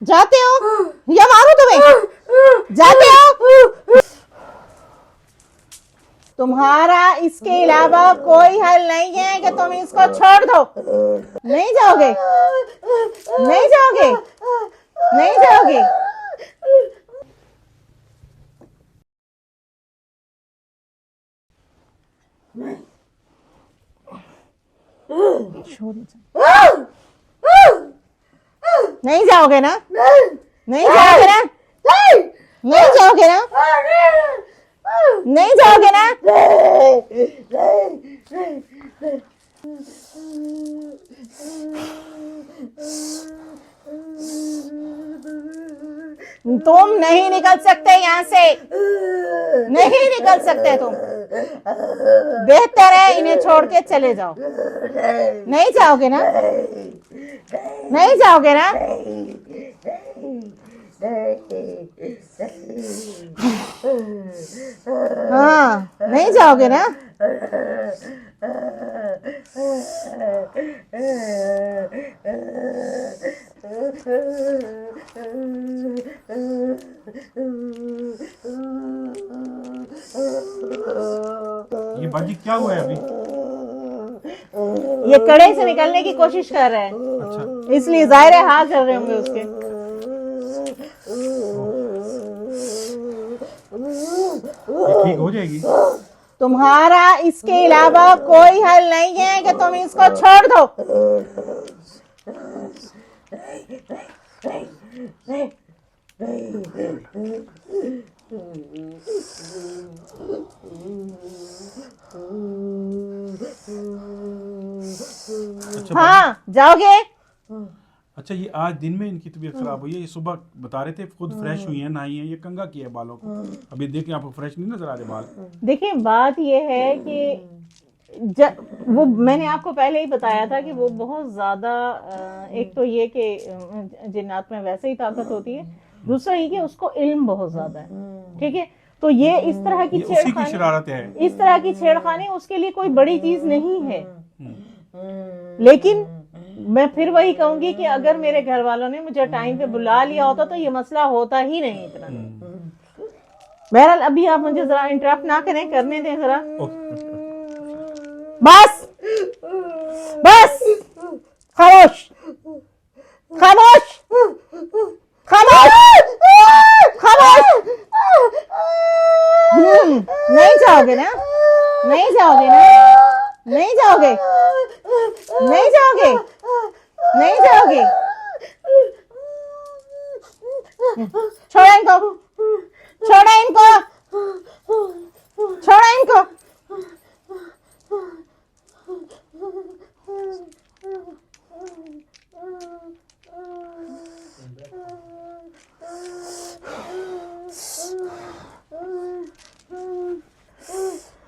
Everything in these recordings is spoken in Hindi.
जाते हो या मारूं तुम्हें? जाते हो? तुम्हारा इसके अलावा कोई हल नहीं है कि तुम इसको छोड़ दो। नहीं जाओगे? नहीं जाओगे? नहीं जाओगे? नहीं जाओगे ना? नहीं जाओगे ना? नहीं जाओगे ना? नहीं जाओगे ना? तुम नहीं निकल सकते यहाँ से, नहीं निकल सकते तुम। बेहतर है इन्हें छोड़ के चले जाओ। नहीं जाओगे ना? नहीं जाओगे ना? हाँ, नहीं जाओगे ना? ये बाजी क्या हुआ है अभी? ये कड़े से निकलने की कोशिश कर रहे हैं। अच्छा, इसलिए जाहिर है हाँ कर रहे होंगे उसके। ये ठीक हो जाएगी? तुम्हारा इसके अलावा कोई हल नहीं है कि तुम इसको छोड़ दो। अच्छा हाँ, जाओगे? अच्छा, ये आज दिन में इनकी तबीयत खराब हुई है? ये सुबह बता रहे थे खुद फ्रेश हुई है, नहाई है, ये कंघा किया है बालों को। अभी देखिए आपको फ्रेश नहीं नजर आ रहे बाल। देखिए बात ये है कि वो मैंने आपको पहले ही बताया था कि वो बहुत ज्यादा एक तो ये कि जिन्नात में वैसे ही ताकत होती है, दूसरा ये कि उसको इल्म बहुत ज्यादा है। ठीक है, तो ये इस तरह की ये उसी की छेड़खानी, शरारत है। इस तरह की छेड़खानी उसके लिए कोई बड़ी चीज नहीं है। लेकिन मैं फिर वही कहूंगी कि अगर मेरे घर वालों ने मुझे टाइम पे बुला लिया होता तो ये मसला होता ही नहीं इतना। बहरहाल अभी आप मुझे जरा इंटरप्ट ना करें, करने दें जरा। बस बस, खामोश खामोश खामोश खामोश। नहीं जाओगे ना? नहीं जाओगे ना? नहीं जाओगे? नहीं जाओगे? नहीं जाओगे? छोड़ो इनको, छोड़ो इनको, छोड़ो इनको।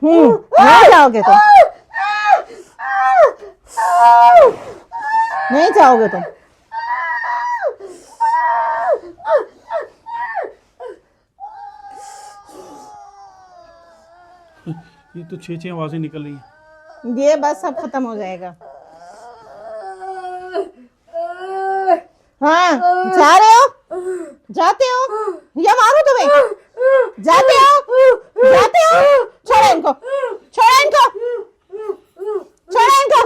नहीं जाओगे तुम, नहीं जाओगे तुम। ये तो 6 आवाजें निकल रही हैं। ये बस सब खत्म हो जाएगा। हाँ, जा रहे हो? जाते हो या मारूं तुम्हें? जाते हो? जाते हो? छोड़ो इनको, छोड़ो इनको, छोड़ो इनको,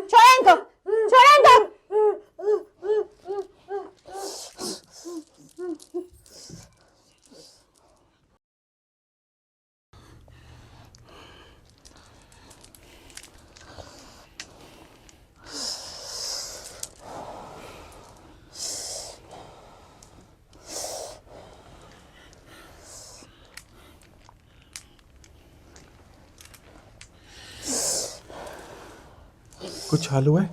छोड़ो इनको, छोड़ो इनको। कुछ हल हुआ है?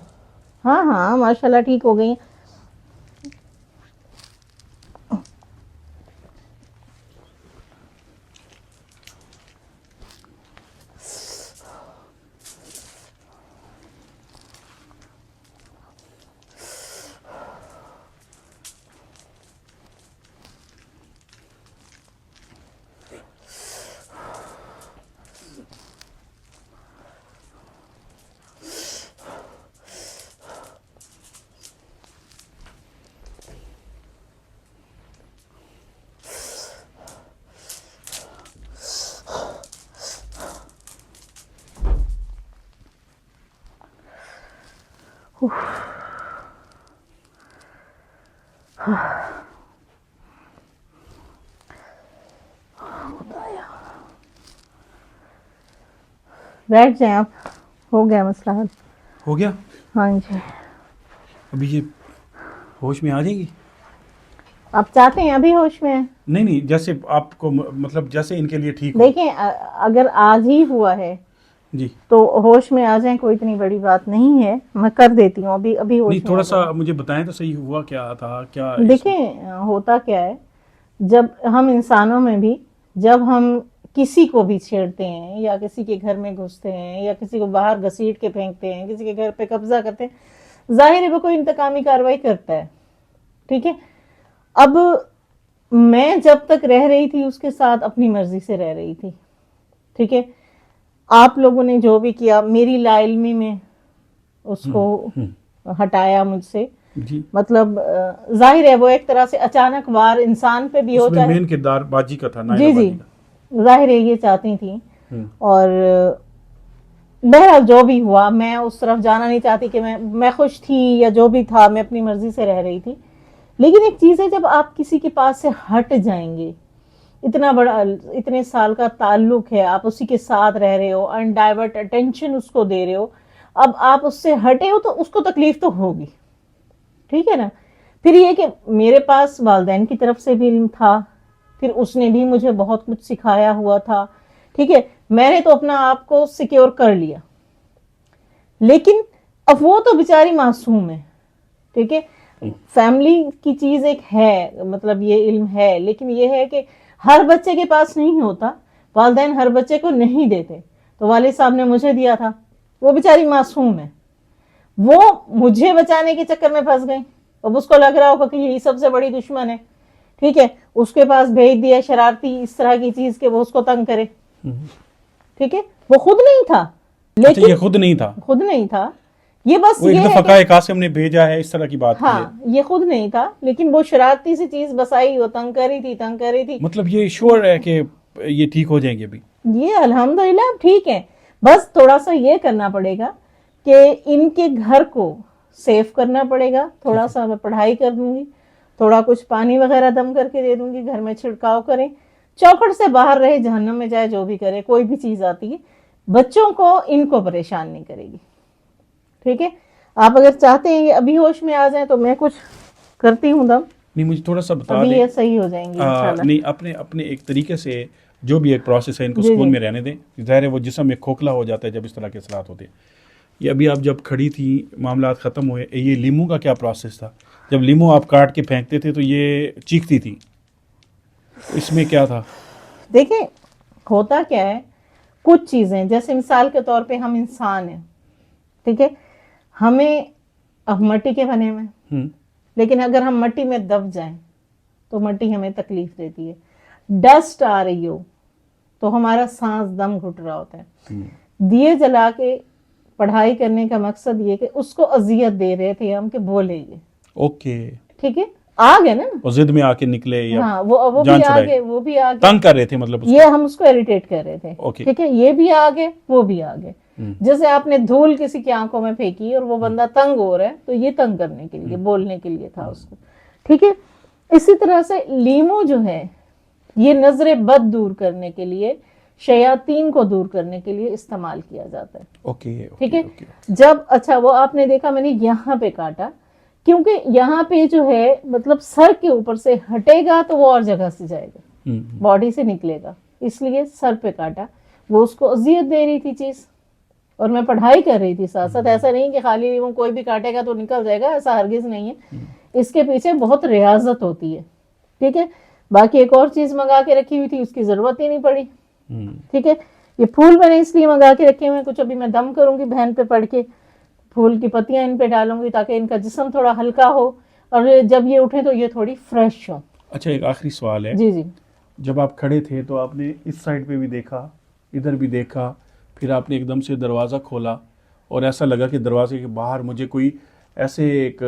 हाँ हाँ, माशाल्लाह ठीक हो गई। बैठ जाए आप, हो गया मसला हल। हो गया? हाँ जी। अभी ये होश में आ जाएगी? आप चाहते हैं अभी होश में है? नहीं नहीं, जैसे आपको मतलब जैसे इनके लिए ठीक हो। देखें अगर आज ही हुआ है जी तो होश में आ जाए, कोई इतनी बड़ी बात नहीं है, मैं कर देती हूँ अभी अभी होश नहीं, में थोड़ा आ सा जाए। मुझे बताएं तो सही, हुआ क्या था, क्या देखें होता क्या है, जब हम इंसानों में भी, जब हम किसी को भी छेड़ते हैं या किसी के घर में घुसते हैं या किसी को बाहर घसीट के फेंकते हैं, किसी के घर पे कब्जा करते हैं, जाहिर है वो कोई इंतकामी कार्रवाई करता है। ठीक है, अब मैं जब तक रह रही थी उसके साथ अपनी मर्जी से रह रही थी। ठीक है, आप लोगों ने जो भी किया, मेरी लाइल्मी में उसको हटाया मुझसे, जी, मतलब जाहिर है वो एक तरह से अचानक वार इंसान पे भी हो उसमें जाए। मेन किरदार बाजी का था, जी नायला जी, बाजी का। जाहिर है ये चाहती थी। हम्म, और बहरहाल जो भी हुआ, मैं उस तरफ जाना नहीं चाहती कि मैं खुश थी या जो भी था, मैं अपनी मर्जी से रह रही थी। लेकिन एक चीज है, जब आप किसी के पास से हट जाएंगे, इतना बड़ा, इतने साल का ताल्लुक है, आप उसी के साथ रह रहे हो, अनडाइवर्ट अटेंशन उसको दे रहे हो, अब आप उससे हटे हो तो उसको तकलीफ तो होगी। ठीक है ना। फिर ये कि मेरे पास वालिदैन की तरफ से भी इल्म था, फिर उसने भी मुझे बहुत कुछ सिखाया हुआ था। ठीक है, मैंने तो अपना आप को सिक्योर कर लिया, लेकिन अब वो तो बेचारी मासूम है। ठीक है, फैमिली की चीज एक है, मतलब ये इल्म है, लेकिन ये है कि हर बच्चे के पास नहीं होता, वालिदैन हर बच्चे को नहीं देते। तो वालिद साहब ने मुझे दिया था, वो बेचारी मासूम है, वो मुझे बचाने के चक्कर में फंस गई। अब उसको लग रहा होगा कि यही सबसे बड़ी दुश्मन है। ठीक है, उसके पास भेज दिया शरारती इस तरह की चीज के वो उसको तंग करे। ठीक है, वो खुद नहीं था, अच्छा, लेकिन ये खुद नहीं था, खुद नहीं था, ये बस वो ये एक है दफा कासिम ने भेजा है, इस तरह की बात की है। हाँ, ये खुद नहीं था, लेकिन वो शरारती सी चीज बसाई, वो तंग करी थी, तंग करी थी। मतलब ये श्योर है कि ये ठीक हो जाएंगे अभी? ये अल्हम्दुलिल्लाह ठीक है, बस थोड़ा सा ये करना पड़ेगा कि इनके घर को सेफ करना पड़ेगा। थोड़ा सा मैं पढ़ाई कर दूंगी, थोड़ा कुछ पानी वगैरह दम करके दे दूंगी, घर में छिड़काव करें, चौखट से बाहर रहे, जहन्नम में जाए, जो भी करे, कोई भी चीज आती है बच्चों को, इनको परेशान नहीं करेगी। ठीक है, आप अगर चाहते हैं ये अभी होश में आ जाए तो मैं कुछ करती हूँ दम, नहीं, मुझे थोड़ा सा बता अभी दें। ये सही हो जाएंगे इंशाल्लाह। नहीं, अपने अपने एक तरीके से जो भी एक प्रोसेस है, इनको जी, सुकून जी। में रहने दें। ज़ाहिर है वो जिस्म में खोखला हो जाता है जब इस तरह के असरात होते हैं। ये अभी आप जब खड़ी थी, मामला ख़त्म हुए, ये लीमू का क्या प्रोसेस था? जब लीमू आप काट के फेंकते थे तो ये चीखती थी, इसमें क्या था? देखिए होता क्या है, कुछ चीजें, जैसे मिसाल के तौर पे हम इंसान हैं, ठीक है, हमें अब मट्टी के बने हुए हैं, लेकिन अगर हम मट्टी में दब जाएं तो मट्टी हमें तकलीफ देती है। डस्ट आ रही हो तो हमारा सांस दम घुट रहा होता है। दिए जला के पढ़ाई करने का मकसद ये कि उसको अजियत दे रहे थे हम कि बोले ये, ओके, ठीक है, आ गए ना, और जिद में आके निकले या हाँ, वो जान भी आ छुड़ाई? गए, वो भी आ गए, तंग कर रहे थे मतलब उसको? ये हम उसको इरिटेट कर रहे थे। ओके। ठीक है, ये भी आ गए, वो भी आ गए। जैसे आपने धूल किसी की आंखों में फेंकी और वो बंदा तंग हो रहा है, तो ये तंग करने के लिए, बोलने के लिए था उसको। ठीक है, इसी तरह से लीमो जो है, ये नजरे बद दूर करने के लिए, शयातीन को दूर करने के लिए इस्तेमाल किया जाता है। ओके, ठीक है, ओके। जब, अच्छा वो आपने देखा मैंने यहाँ पे काटा, क्योंकि यहाँ पे जो है मतलब सर के ऊपर से हटेगा तो वो और जगह से जाएगा, बॉडी से निकलेगा, इसलिए सर पे काटा। वो उसको अजियत दे रही थी चीज, और मैं पढ़ाई कर रही थी साथ साथ। ऐसा नहीं कि खाली वो कोई भी काटेगा तो निकल जाएगा, ऐसा हरगिज नहीं है, इसके पीछे बहुत रियाजत होती है। ठीक है, बाकी एक और चीज मंगा के रखी हुई थी, उसकी जरूरत ही नहीं पड़ी। ठीक है, ये फूल मैंने इसलिए मंगा के रखे हुए हैं, कुछ अभी मैं दम करूंगी बहन पे पढ़ के, फूल की पत्तियां इन पे डालूंगी ताकि इनका जिस्म थोड़ा हल्का हो और जब ये उठे तो ये थोड़ी फ्रेश हो। अच्छा, एक आखिरी सवाल है। जी जी, जब आप खड़े थे तो आपने इस साइड पे भी देखा, इधर भी देखा, फिर आपने एकदम से दरवाज़ा खोला और ऐसा लगा कि दरवाजे के बाहर मुझे कोई ऐसे एक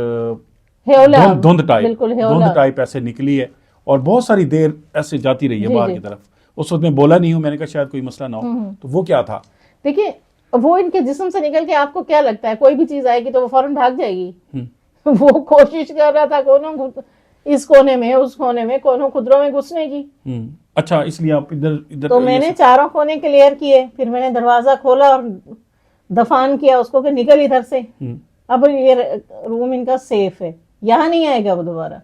हेौला, धुंध बिल्कुल हेौला टाइप ऐसे निकली है और बहुत सारी देर ऐसे जाती रही है जी, बाहर जी। की तरफ। उस वक्त मैं बोला नहीं हूँ, मैंने कहा शायद कोई मसला ना हो, तो वो क्या था? देखिए अब वो इनके जिस्म से निकल के आपको क्या लगता है कोई भी चीज आएगी तो वो फौरन भाग जाएगी? वो कोशिश कर रहा था कोनों इस कोने में उस कोने में कोनों खुदरों में घुसने की। अच्छा, इसलिए आप इधर इधर तो मैंने चारों कोने क्लियर किए, फिर मैंने दरवाजा खोला और दफान किया उसको कि निकल इधर से। अब ये रूम इनका सेफ है, यहाँ नहीं आएगा वो दोबारा।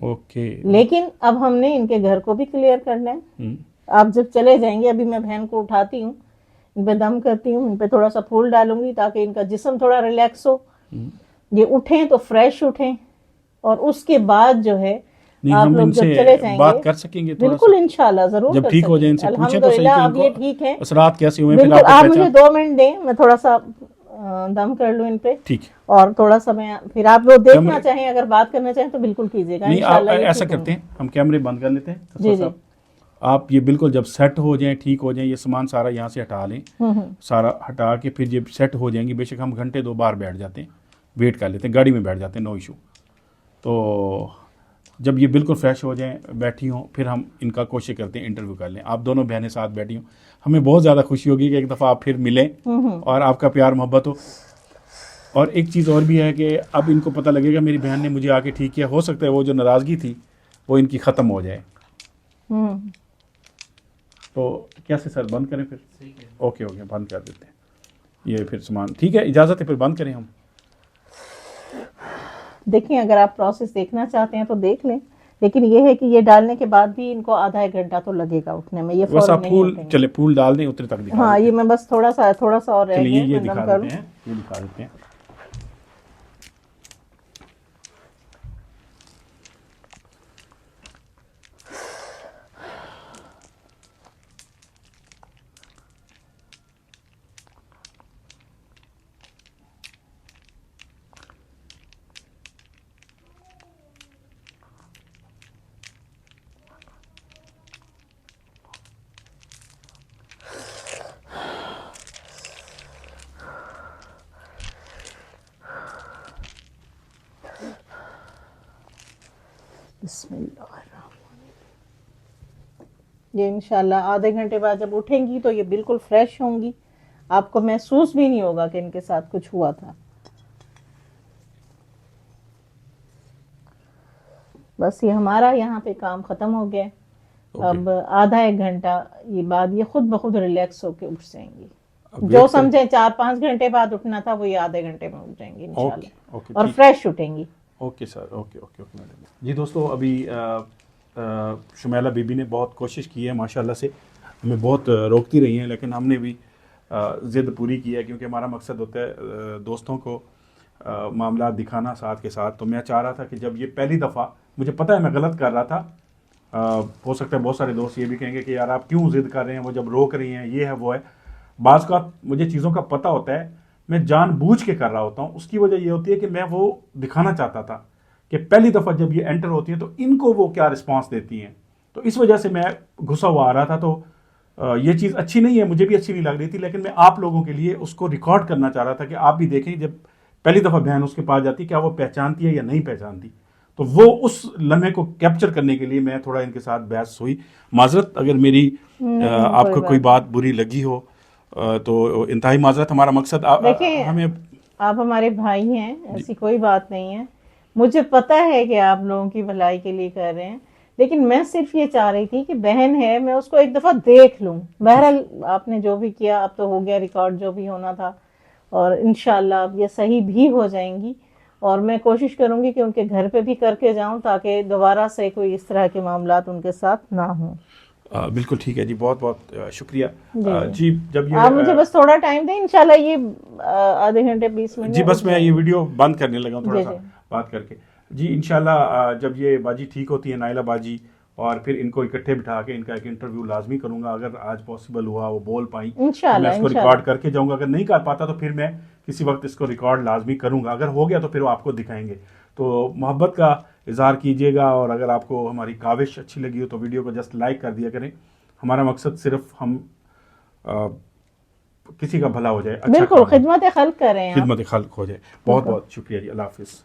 ओके। लेकिन अब हमने इनके घर को भी क्लियर करना है। आप जब चले जाएंगे, अभी मैं बहन को उठाती हूँ, इन पे दम करती हूँ, इन पे थोड़ा सा फूल डालूंगी ताकि इनका जिस्म थोड़ा रिलैक्स हो, ये उठें तो फ्रेश उठें। और उसके बाद जो है आप लोग जब चले जाएंगे बात कर सकेंगे थोड़ा बिल्कुल इंशाल्लाह जरूर जब ठीक हो जाए इनसे पूछें तो सही अब ये ठीक है, असरात कैसे हुए। बिल्कुल आप मुझे 2 मिनट दें, मैं थोड़ा सा दम कर लूं इन पे, ठीक है। और थोड़ा सा मैं फिर आप लोग देखना चाहें, अगर बात करना चाहें तो बिल्कुल कीजिएगा। नहीं, आप ऐसा करते हैं, हम कैमरे बंद कर लेते हैं। जी जी। आप ये बिल्कुल जब सेट हो जाएं, ठीक हो जाएं, ये सामान सारा यहाँ से हटा लें, सारा हटा के फिर ये सेट हो जाएंगी, बेशक हम घंटे 2 बार बैठ जाते हैं, वेट कर लेते हैं, गाड़ी में बैठ जाते हैं, नो इशू। तो जब ये बिल्कुल फ्रेश हो जाएं, बैठी हों, फिर हम इनका कोशिश करते हैं इंटरव्यू कर लें। आप दोनों बहनें साथ बैठी हों, हमें बहुत ज़्यादा खुशी होगी कि एक दफ़ा आप फिर मिलें और आपका प्यार मोहब्बत हो। और एक चीज़ और भी है कि अब इनको पता लगेगा मेरी बहन ने मुझे आके ठीक किया, हो सकता है वो जो नाराज़गी थी वो इनकी ख़त्म हो जाए। तो कैसे सर, बंद करें फिर? ओके ओके, बंद कर देते हैं ये फिर सामान। ठीक है, इजाज़त है, फिर बंद करें हम। देखिए, अगर आप प्रोसेस देखना चाहते हैं तो देख लें, लेकिन ये है कि ये डालने के बाद भी इनको आधा 1 घंटा तो लगेगा उठने में। ये बस आप फूल चले फूल डाल दें उतने तक दिखा। हाँ, ये मैं बस थोड़ा सा और रह गया, ये दिखा देते हैं, ये दिखा देते हैं। ये इंशाल्लाह आधे घंटे बाद जब उठेंगी तो ये बिल्कुल फ्रेश होंगी, आपको महसूस भी नहीं होगा कि इनके साथ कुछ हुआ था। बस ये हमारा यहाँ पे काम खत्म हो गया। अब आधा 1 घंटा ये बाद ये खुद ब खुद रिलैक्स होके उठ जाएंगी। जो समझे 4-5 घंटे बाद उठना था वो ये आधे घंटे में उठ जाएंगी इंशाल्लाह, और फ्रेश उठेंगी। Okay sir, okay okay okay madam. जी दोस्तों, अभी शुमैला बीबी ने बहुत कोशिश की है माशाल्लाह से, हमें बहुत रोकती रही हैं, लेकिन हमने भी ज़िद पूरी की है, क्योंकि हमारा मकसद होता है दोस्तों को मामला दिखाना साथ के साथ। तो मैं चाह रहा था कि जब ये पहली दफ़ा, मुझे पता है मैं गलत कर रहा था, हो सकता है बहुत सारे दोस्त ये भी कहेंगे कि यार आप क्यों ज़िद कर रहे हैं, वो जब रोक रही हैं, ये है वो है। बाज़ का मुझे चीज़ों का पता होता है, मैं जानबूझ के कर रहा होता हूँ। उसकी वजह ये होती है कि मैं वो दिखाना चाहता था कि पहली दफ़ा जब ये एंटर होती है तो इनको वो क्या रिस्पांस देती हैं। तो इस वजह से मैं घुसा हुआ आ रहा था। तो ये चीज़ अच्छी नहीं है, मुझे भी अच्छी नहीं लग रही थी, लेकिन मैं आप लोगों के लिए उसको रिकॉर्ड करना चाह रहा था कि आप भी देखें जब पहली दफ़ा बहन उसके पास जाती, क्या वो पहचानती है या नहीं पहचानती। तो वो उस लम्हे को कैप्चर करने के लिए मैं थोड़ा इनके साथ बहस हुई। माजरत अगर मेरी आपको कोई बात बुरी लगी हो तो इंतहाई माजरत। हमारा मकसद हमें, आप हमारे भाई हैं, ऐसी कोई बात नहीं है। मुझे पता है कि आप लोगों की भलाई के लिए कर रहे हैं, लेकिन मैं सिर्फ ये चाह रही थी कि बहन है, मैं उसको एक दफ़ा देख लूं। बहरहाल आपने जो भी किया अब तो हो गया, रिकॉर्ड जो भी होना था, और इंशाल्लाह अब ये सही भी हो जाएंगी। और मैं कोशिश करूंगी कि उनके घर पे भी करके जाऊं ताकि दोबारा से कोई इस तरह के मामलात उनके साथ ना हो। बिल्कुल ठीक है जी, बहुत बहुत शुक्रिया जी। जब ये आप मुझे बस थोड़ा टाइम दें, इंशाल्लाह ये आधे घंटे 20 मिनट जी, बस मैं ये वीडियो बंद करने लगा हूँ थोड़ा सा बात करके जी। इंशाल्लाह जब ये बाजी ठीक होती है, नाइला बाजी, और फिर इनको इकट्ठे बिठा के इनका एक इंटरव्यू लाजमी करूंगा। अगर आज पॉसिबल हुआ, वो बोल पाई, तो मैं इसको रिकॉर्ड करके जाऊंगा। अगर नहीं कर पाता तो फिर मैं किसी वक्त इसको रिकॉर्ड लाजमी करूंगा। अगर हो गया तो फिर वो आपको दिखाएंगे। तो मोहब्बत का इजहार कीजिएगा, और अगर आपको हमारी काविश अच्छी लगी हो तो वीडियो को जस्ट लाइक कर दिया करें। हमारा मकसद सिर्फ हम किसी का भला हो जाए, अच्छा बिल्कुल खिदमत खल्क कर रहे हैं, खिदमत खल्क हो जाए। बहुत बहुत शुक्रिया जी, अल्लाह हाफिज़।